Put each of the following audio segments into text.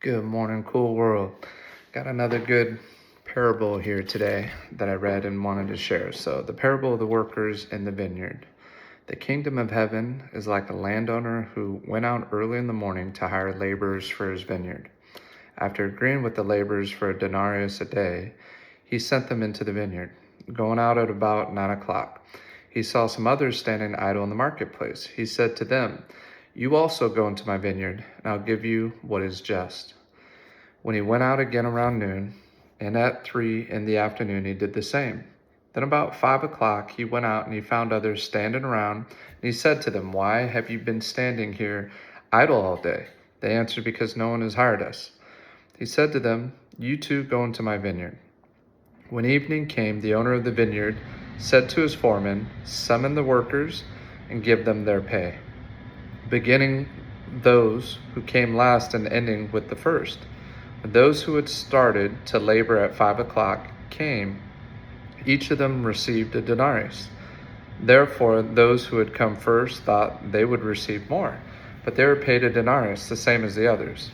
Good morning, cool world. Got another good parable here today that I read and wanted to share. So, the parable of the workers in the vineyard. The kingdom of heaven is like a landowner who went out early in the morning to hire laborers for his vineyard. After agreeing with the laborers for a denarius a day, he sent them into the vineyard. Going out at about 9 o'clock, he saw some others standing idle in the marketplace. He said to them, "You also go into my vineyard, and I'll give you what is just." When he went out again around noon, and at 3 in the afternoon he did the same. Then about 5 o'clock he went out and he found others standing around, and he said to them, "Why have you been standing here idle all day?" They answered, "Because no one has hired us." He said to them, "You too go into my vineyard." When evening came, the owner of the vineyard said to his foreman, "Summon the workers and give them their pay, beginning those who came last and ending with the first." When those who had started to labor at 5 o'clock came, each of them received a denarius. Therefore, those who had come first thought they would receive more, but they were paid a denarius, the same as the others.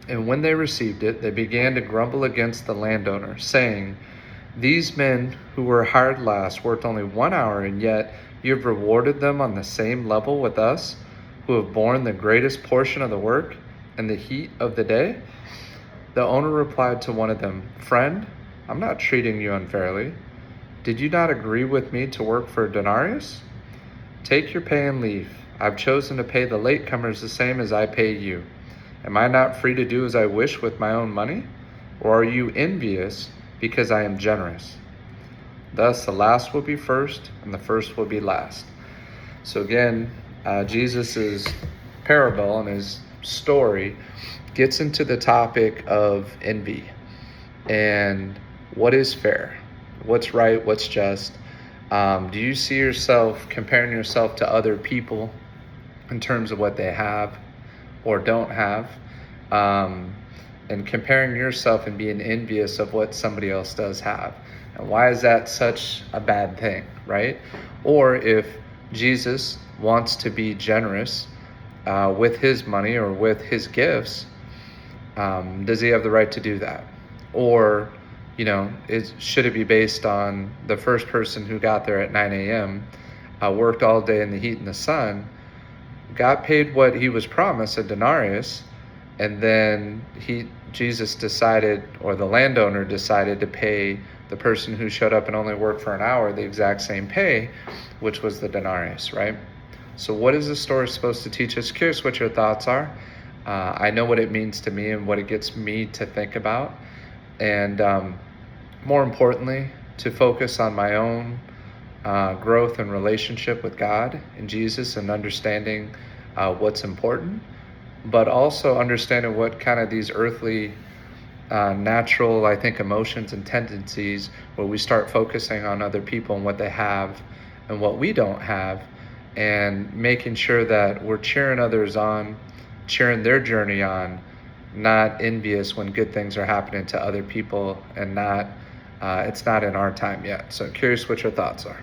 And when they received it, they began to grumble against the landowner, saying, "These men who were hired last worked only 1 hour, and yet you have rewarded them on the same level with us, who have borne the greatest portion of the work and the heat of the day." The owner replied to one of them, "Friend, I'm not treating you unfairly. Did you not agree with me to work for a denarius? Take your pay and leave. I've chosen to pay the latecomers the same as I pay you. Am I not free to do as I wish with my own money? Or are you envious because I am generous?" Thus the last will be first, and the first will be last. So again, Jesus's parable and his story gets into the topic of envy and what is fair, what's right, what's just. Do you see yourself comparing yourself to other people in terms of what they have or don't have, and comparing yourself and being envious of what somebody else does have? And why is that such a bad thing, right? Or if Jesus wants to be generous with his money or with his gifts, does he have the right to do that? Or, should it be based on the first person who got there at 9 a.m., worked all day in the heat and the sun, got paid what he was promised, a denarius, and then Jesus decided, or the landowner decided, to pay the person who showed up and only worked for an hour the exact same pay, which was the denarius, right? So what is the story supposed to teach us? Curious what your thoughts are. I know what it means to me and what it gets me to think about. And more importantly, to focus on my own growth and relationship with God and Jesus, and understanding what's important, but also understanding what kind of these earthly natural, I think, emotions and tendencies where we start focusing on other people and what they have and what we don't have, and making sure that we're cheering others on, cheering their journey on, not envious when good things are happening to other people and not it's not in our time yet. So curious what your thoughts are.